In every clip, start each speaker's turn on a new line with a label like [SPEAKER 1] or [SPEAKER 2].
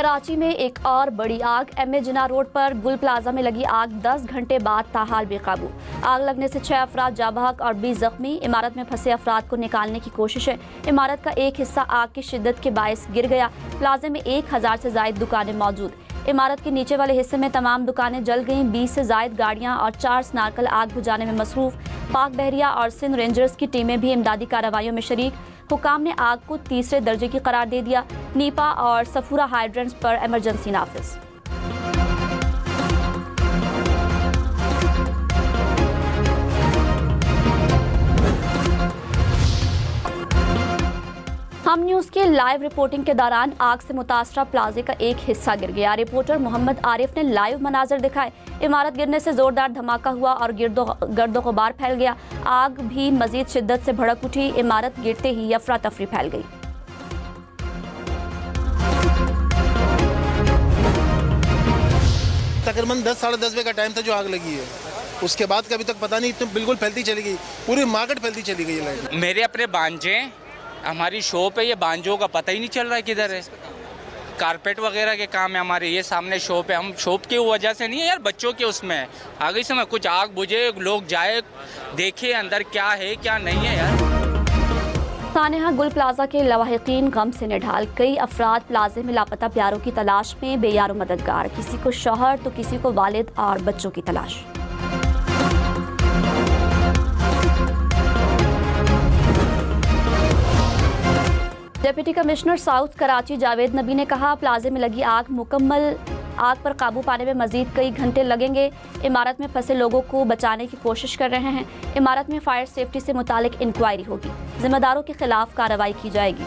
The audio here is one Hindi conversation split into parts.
[SPEAKER 1] कराची में एक और बड़ी आग। एम ए जिन्ना रोड पर गुल प्लाजा में लगी आग 10 घंटे बाद ताहाल बेकाबू। आग लगने से 6 अफराद जाँ बहक और 20 जख्मी। इमारत में फंसे अफराद को निकालने की कोशिश है। इमारत का एक हिस्सा आग की शिद्दत के बायस गिर गया। प्लाजे में 1000 से जायद दुकानें मौजूद। इमारत के नीचे वाले हिस्से में तमाम दुकानें जल गईं। 20 से जायद गाड़ियां और 4 स्नार्कल आग बुझाने में मसरूफ। पाक बहरिया और सिंध रेंजर्स की टीमें भी इमदादी कार्रवाइयों में शरीक। हुकाम ने आग को तीसरे दर्जे की करार दे दिया। नीपा और सफूरा हाइड्रेंट्स पर इमरजेंसी नाफिज। हम न्यूज़ के लाइव रिपोर्टिंग के दौरान आग से मुतासरा प्लाजे का एक हिस्सा गिर गया। रिपोर्टर मोहम्मद आरिफ ने लाइव मनाजर दिखाए। इमारत गिरने से जोरदार धमाका हुआ और गर्दो गुबार फैल गया। आग भी मजीद शिद्दत से भड़क उठी। इमारत गिरते ही अफरा तफरी फैल गई।
[SPEAKER 2] तकरीबन 10 साढ़े 10 बजे का टाइम था जो आग लगी है। उसके बाद कभी तक पता नहीं, तो बिल्कुल फैलती चली गई, पूरी मार्केट फैलती चली गई लाइट।
[SPEAKER 3] मेरे अपने बांझे, हमारी शॉप है, ये बांझों का पता ही नहीं चल रहा है किधर है। कारपेट वगैरह के काम है हमारे, ये सामने शॉप है। हम शॉप की वजह से नहीं है यार, बच्चों के उसमें है। आगे समय कुछ आग बुझे, लोग जाए देखे अंदर क्या है क्या नहीं है यार।
[SPEAKER 1] सानेहा गुल प्लाजा के लवाहिकीन गम से निढाल। कई अफराद प्लाजे में लापता प्यारों की तलाश में बेयारो मददगार। किसी को शौहर तो किसी को वालिद और बच्चों की तलाश। Deputy commissioner south Karachi Javed नबी ने कहा, प्लाजे में लगी मुकम्मल आग पर काबू पाने में मजीद कई घंटे लगेंगे। इमारत में फंसे लोगों को बचाने की कोशिश कर रहे हैं। इमारत में फायर सेफ्टी से मुतालिक इंक्वायरी होगी। जिम्मेदारों के खिलाफ कार्रवाई की जाएगी।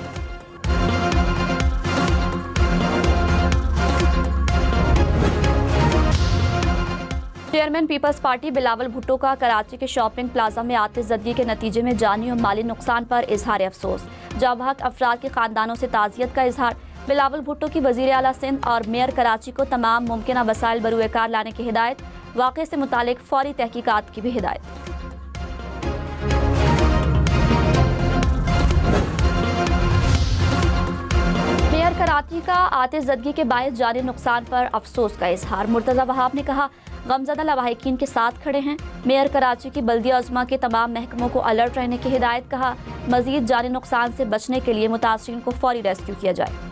[SPEAKER 1] Chairman peoples party Bilawal Bhutto का कराची के शॉपिंग प्लाजा में आतिशज़दगी के नतीजे में जानी और माली नुकसान पर इजहार अफसोस। जाबहक अफराद के खानदानों से ताज़ियत का इजहार। बिलावल भुट्टो की वज़ीर आला सिंध और मेयर कराची को तमाम मुमकिन वसाइल बरूएकार लाने की हिदायत। वाक़े से मुतालिक फौरी तहकीकात की भी हिदायत। मेयर कराची का आतिशज़दगी के बायस जानी नुकसान पर अफसोस का इजहार। मुर्तज़ा वहाब ने कहा, गमज़दा लवाहिकीन के साथ खड़े हैं। मेयर कराची की बल्दिया उज़्मा के तमाम महकमों को अलर्ट रहने की हिदायत। कहा, मज़ीद जानी नुकसान से बचने के लिए मुतासरीन को फौरी रेस्क्यू किया जाए।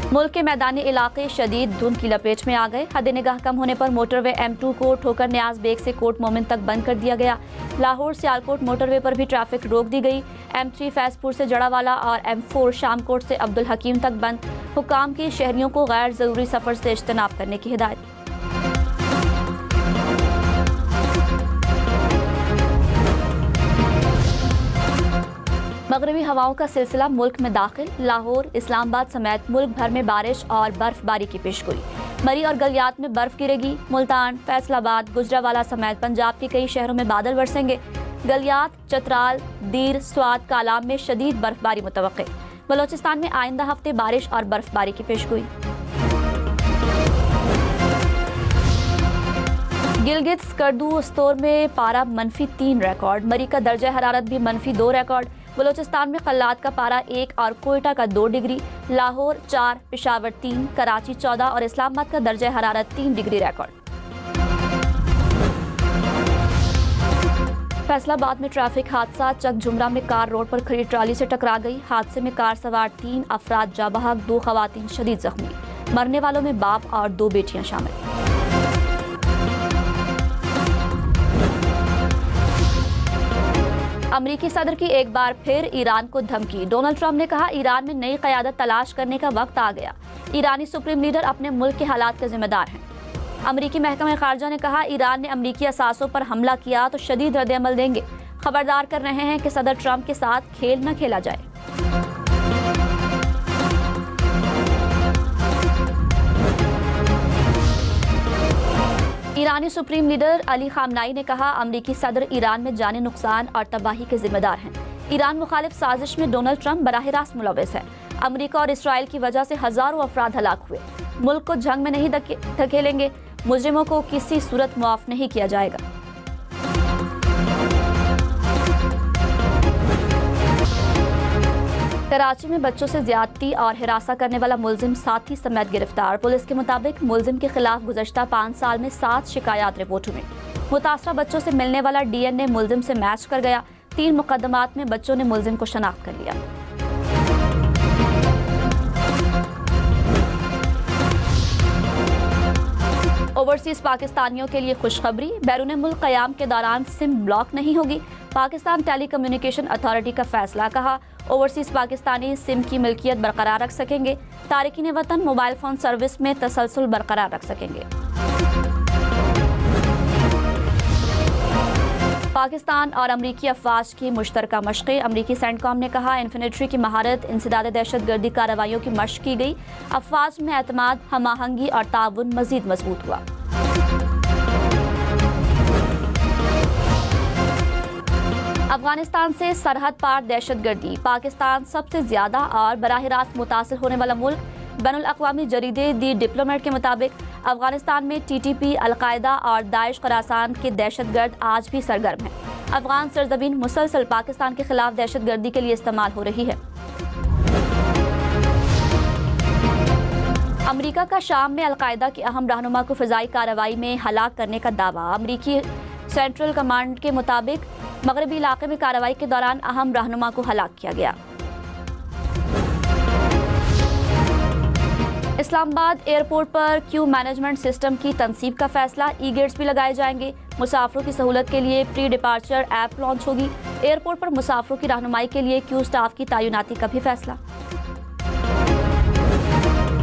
[SPEAKER 1] मुल्क के मैदानी इलाके शदीद धुंध की लपेट में आ गए। हद निगाह कम होने पर मोटरवे M2 को ठोकर न्याज बेग से कोट मोमिन तक बंद कर दिया गया। लाहौर सियालकोट मोटरवे पर भी ट्रैफिक रोक दी गई। M3 फैजपुर से जड़ावाला और M4 शामकोट से अब्दुल हकीम तक बंद। हुकाम की शहरियों को गैर ज़रूरी सफ़र से इज्तनाब करने की हिदायत। मगरबी हवाओं का सिलसिला मुल्क में दाखिल। लाहौर, इस्लामाबाद समेत मुल्क भर में बारिश और बर्फबारी की पेशगोई। मरी और गलियात में बर्फ गिरेगी। मुल्तान, फैसलाबाद, गुजरावाला समेत पंजाब के कई शहरों में बादल बरसेंगे। गलियात, चतराल, दीर, स्वात, कालाम में शदीद बर्फबारी मुतवक्के। बलोचिस्तान में आइंदा हफ्ते बारिश और बर्फबारी की पेशगोई। गिलगित स्कर्दू-उस्तोर में पारा -3 रिकॉर्ड। मरी का दर्जा हरारत भी -2 रिकॉर्ड। बलोचिस्तान में कल्लात का पारा 1 और कोयटा का 2 डिग्री। लाहौर 4, पेशावर 3, कराची 14 और इस्लामाबाद का दर्जा हरारत 3 डिग्री रिकॉर्ड। फैसलाबाद में ट्रैफिक हादसा। चक झुमरा में कार रोड पर खड़ी ट्राली से टकरा गई। हादसे में कार सवार 3 अफराद जाँ बहक, 2 खवातीन शदीद जख्मी। मरने वालों में बाप और 2 बेटियां शामिल। अमरीकी सदर की एक बार फिर ईरान को धमकी। डोनाल्ड ट्रंप ने कहा, ईरान में नई क़यादत तलाश करने का वक्त आ गया। ईरानी सुप्रीम लीडर अपने मुल्क के हालात के जिम्मेदार हैं। अमरीकी महकमा खारजा ने कहा, ईरान ने अमरीकी असासों पर हमला किया तो शदीद रद्द-ए-अमल देंगे। खबरदार कर रहे हैं कि सदर ट्रंप के साथ खेल न खेला जाए। ईरानी सुप्रीम लीडर अली खामनाई ने कहा, अमरीकी सदर ईरान में जानी नुकसान और तबाही के जिम्मेदार हैं। ईरान मुखालिफ साजिश में डोनाल्ड ट्रंप बराह रास्त मुलव्वस है। अमरीका और इसराइल की वजह से हजारों अफराद हलाक हुए। मुल्क को जंग में नहीं धकेलेंगे। मुजरिमों को किसी सूरत मुआफ नहीं किया जाएगा। कराची में बच्चों से ज्यादती और हिरासा करने वाला मुलजिम साथी समेत गिरफ्तार। पुलिस के मुताबिक मुलजिम के खिलाफ गुज़श्ता 5 साल में 7 शिकायत रिपोर्ट हुई। मुतासरा बच्चों से मिलने वाला DNA मुलजिम से मैच कर गया। 3 मुकदमात में बच्चों ने मुलजिम को शनाख्त कर लिया। ओवरसीज पाकिस्तानियों के लिए खुशखबरी, बैरून मुल्क क़याम के दौरान सिम ब्लॉक नहीं होगी। पाकिस्तान टेली कम्युनिकेशन अथॉरिटी का फैसला। कहा, ओवरसीज पाकिस्तानी सिम की मिल्कियत बरकरार रख सकेंगे। तारिकीन वतन मोबाइल फ़ोन सर्विस में तसलसल बरकरार रख सकेंगे। पाकिस्तान और अमरीकी अफवाज की मुश्तरका मशक़ें। अमरीकी सेंटकॉम ने कहा, इन्फिनिट्री की महारत इंसदाद दहशतगर्दी कार्रवाइयों की मशक़ की गई। अफवाज में एतमाद, हम आहंगी और ताउन मज़ीद मजबूत हुआ। अफगानिस्तान से सरहद पार दहशतगर्दी। पाकिस्तान सबसे ज़्यादा और बराह रास्त मुतासिर होने वाला मुल्क। बैनुल अक़वामी जरीदे दी डिप्लोमेट के मुताबिक अफगानिस्तान में TTP, अलकायदा और दाइश ख़ुरासान के दहशतगर्द आज भी सरगर्म हैं। अफगान सरजमीन मुसलसल पाकिस्तान के खिलाफ दहशतगर्दी के लिए इस्तेमाल हो रही है। अमरीका का शाम में अलकायदा के अहम रहनुमा को फ़िज़ाई कार्रवाई में हलाक करने का दावा। अमरीकी सेंट्रल कमांड के मुताबिक मगरबी इलाके में कार्रवाई के दौरान अहम रहनुमा को हलाक किया गया। इस्लामाबाद एयरपोर्ट पर क्यू मैनेजमेंट सिस्टम की तनसीब का फैसला। ई-गेट्स भी लगाए जाएंगे। मुसाफिरों की सहूलत के लिए प्री डिपार्चर ऐप लॉन्च होगी। एयरपोर्ट पर मुसाफिरों की रहनुमाई के लिए क्यू स्टाफ की तैनाती का भी फैसला।